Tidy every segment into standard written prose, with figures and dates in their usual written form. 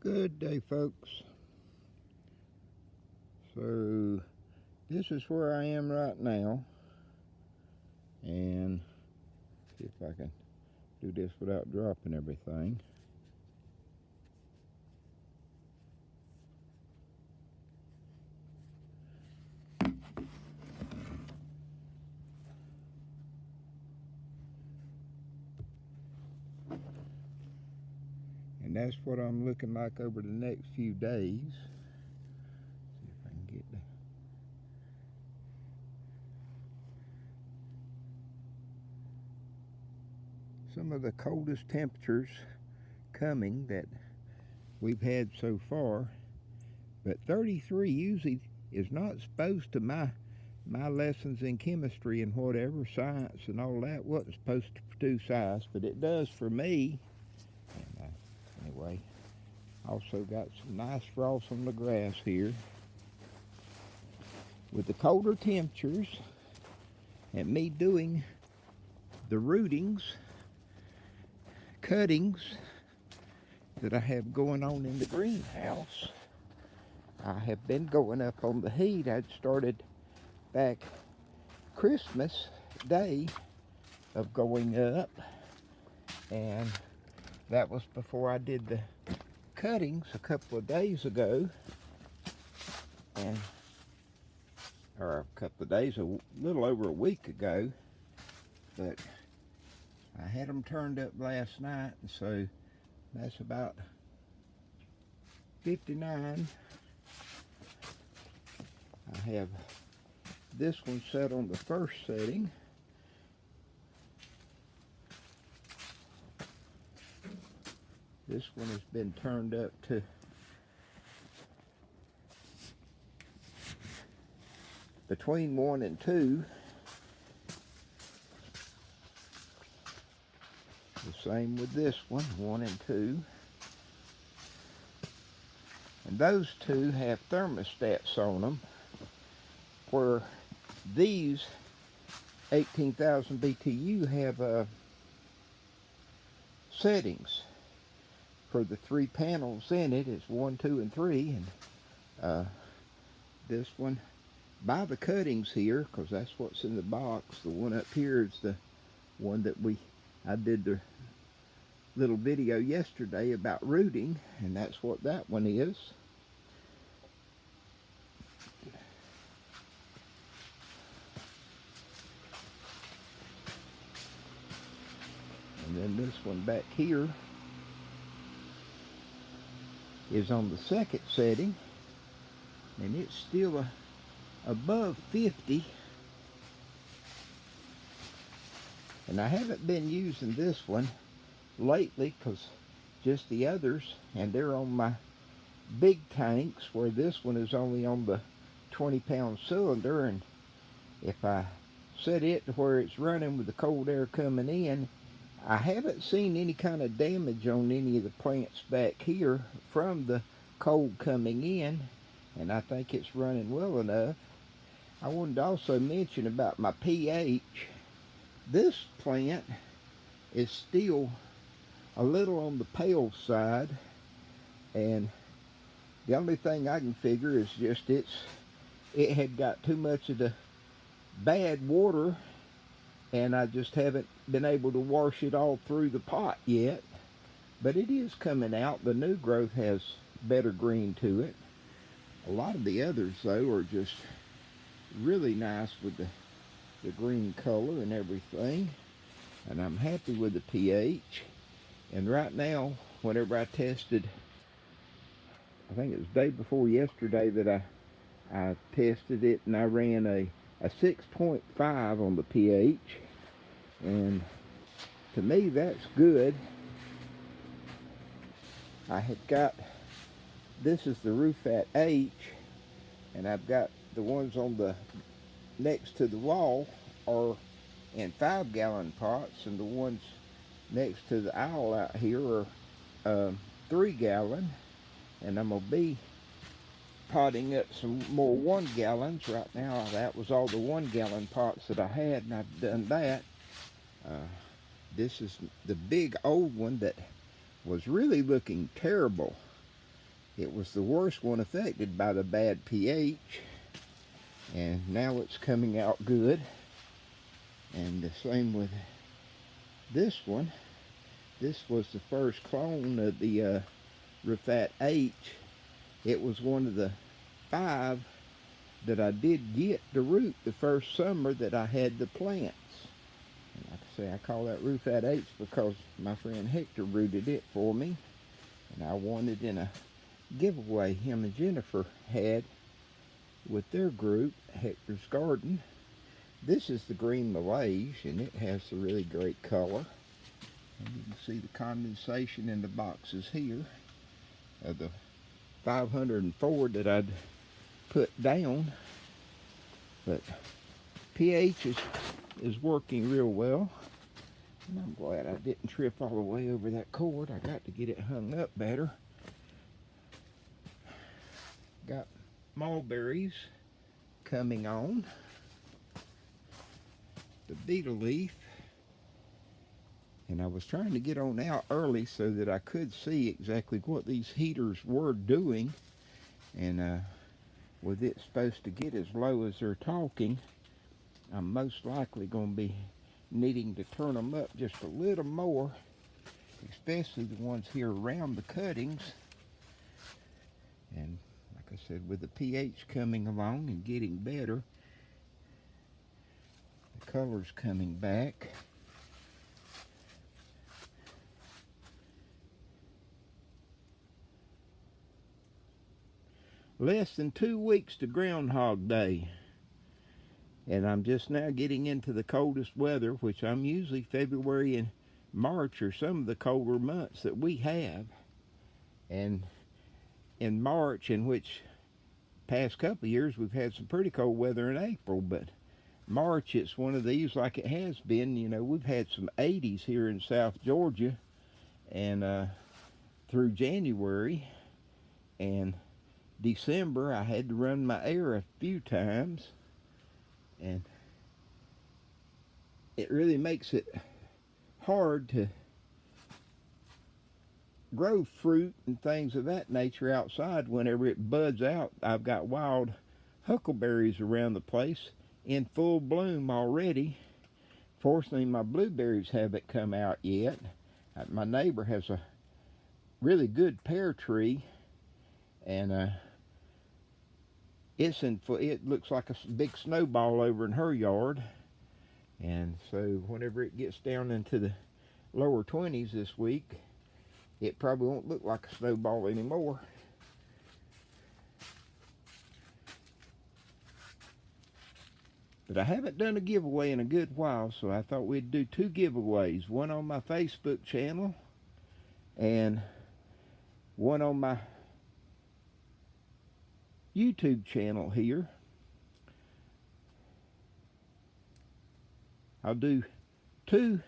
Good day, folks. So this is where I am right now, and see if I can do this without dropping everything. And that's what I'm looking like over the next few days. See if I can get some of the coldest temperatures coming that we've had so far. But 33 usually is not supposed to, my lessons in chemistry and whatever, science and all that, wasn't supposed to produce ice, but it does for me. And anyway, also got some nice frost on the grass here. With the colder temperatures and me doing the rootings, cuttings that I have going on in the greenhouse, I have been going up on the heat. I'd started back Christmas Day of going up, and that was before I did the cuttings a couple of days ago, or a couple of days, a little over a week ago, but I had them turned up last night, and so that's about 59. I have this one set on the first setting. This one has been turned up to between 1 and 2. The same with this one, 1 and 2. And those two have thermostats on them, where these 18,000 BTU have settings for the 3 panels in it. It's 1, 2, and 3, and this one, by the cuttings here, because that's what's in the box. The one up here is the one that I did the little video yesterday about rooting, and that's what that one is. And then this one back here is on the second setting, and it's still above 50. And I haven't been using this one lately, because just the others, and they're on my big tanks, where this one is only on the 20-pound cylinder. And if I set it to where it's running with the cold air coming in, I haven't seen any kind of damage on any of the plants back here from the cold coming in, and I think it's running well enough. I wanted to also mention about my pH. This plant is still a little on the pale side, and the only thing I can figure is just it had got too much of the bad water, and I just haven't been able to wash it all through the pot yet. But it is coming out. The new growth has better green to it. A lot of the others, though, are just really nice with the green color and everything. And I'm happy with the pH. And right now, whenever I tested, I think it was the day before yesterday that I tested it, and I ran a 6.5 on the pH, and to me that's good. I had got, this is the Rufat H, and I've got the ones on the next to the wall are in 5-gallon pots, and the ones next to the aisle out here are 3-gallon, and I'm gonna be potting up some more 1-gallons right now. That was all the 1-gallon pots that I had, and I've done that. This is the big old one that was really looking terrible It was the worst one affected by the bad pH, and now it's coming out good. And the same with this one. This was the first clone of the Rafat H. It was one of the 5 that I did get to root the first summer that I had the plants. And like I say, I call that Rafat H because my friend Hector rooted it for me, and I won it in a giveaway him and Jennifer had with their group, Hector's Garden. This is the green Malaise, and it has a really great color. And you can see the condensation in the boxes here of the 504 that I'd put down. But pH is working real well. And I'm glad I didn't trip all the way over that cord. I got to get it hung up better. Got mulberries coming on. The beetle leaf. And I was trying to get on out early so that I could see exactly what these heaters were doing. And with it supposed to get as low as they're talking, I'm most likely going to be needing to turn them up just a little more, especially the ones here around the cuttings. And like I said, with the pH coming along and getting better, the color's coming back. Less than 2 weeks to Groundhog Day. And I'm just now getting into the coldest weather, which I'm usually February and March are some of the colder months that we have. And in March, in which past couple of years we've had some pretty cold weather in April, but March it's one of these like it has been. You know, we've had some 80s here in South Georgia and through January, and December I had to run my air a few times, and it really makes it hard to grow fruit and things of that nature outside whenever it buds out. I've got wild huckleberries around the place in full bloom already. Fortunately, my blueberries haven't come out yet. My neighbor has a really good pear tree, and it looks like a big snowball over in her yard. And so whenever it gets down into the lower 20s this week, it probably won't look like a snowball anymore. But I haven't done a giveaway in a good while, so I thought we'd do 2 giveaways. One on my Facebook channel and one on my YouTube channel here. I'll do 2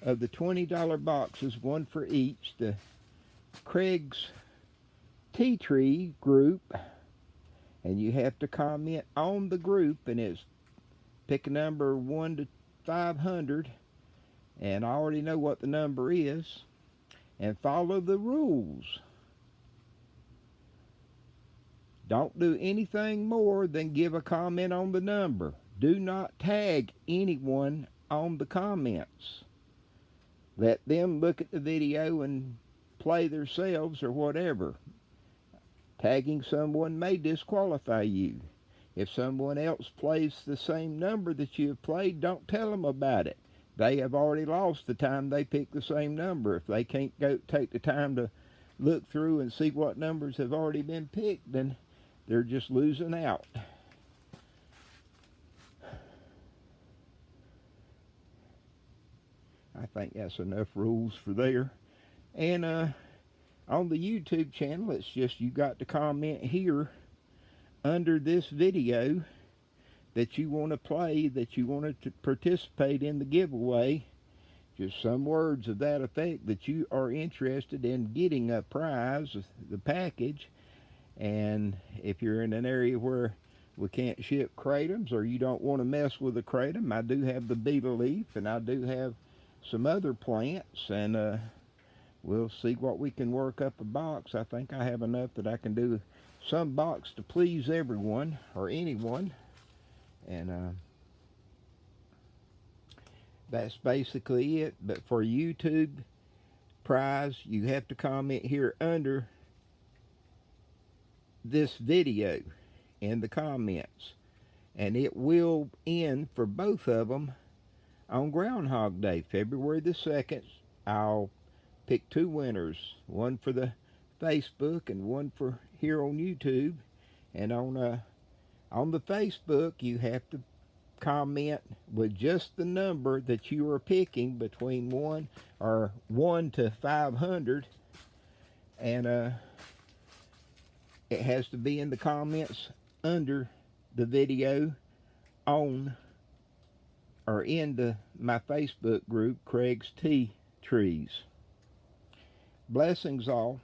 of the $20 boxes, one for each. The Craig's Tea Tree group, and you have to comment on the group, and it's pick a number 1 to 500, and I already know what the number is, and follow the rules. Don't do anything more than give a comment on the number. Do not tag anyone on the comments. Let them look at the video and play themselves or whatever. Tagging someone may disqualify you. If someone else plays the same number that you have played, don't tell them about it. They have already lost the time they picked the same number. If they can't go take the time to look through and see what numbers have already been picked, then they're just losing out. I think that's enough rules for there. And on the YouTube channel, it's just you got to comment here under this video that you want to play, that you want to participate in the giveaway. Just some words of that effect, that you are interested in getting a prize, the package. And if you're in an area where we can't ship kratom, or you don't want to mess with the kratom, I do have the beetle leaf, and I do have some other plants, and we'll see what we can work up a box. I think I have enough that I can do some box to please everyone or anyone. And that's basically it. But for YouTube prize, you have to comment here under this video in the comments. And it will end for both of them on Groundhog Day, February the 2nd. I'll pick 2 winners, one for the Facebook and one for here on YouTube. And on the Facebook, you have to comment with just the number that you are picking between 1 to 500, and it has to be in the comments under the video on or in my Facebook group, Craig's Tea Trees. Blessings all.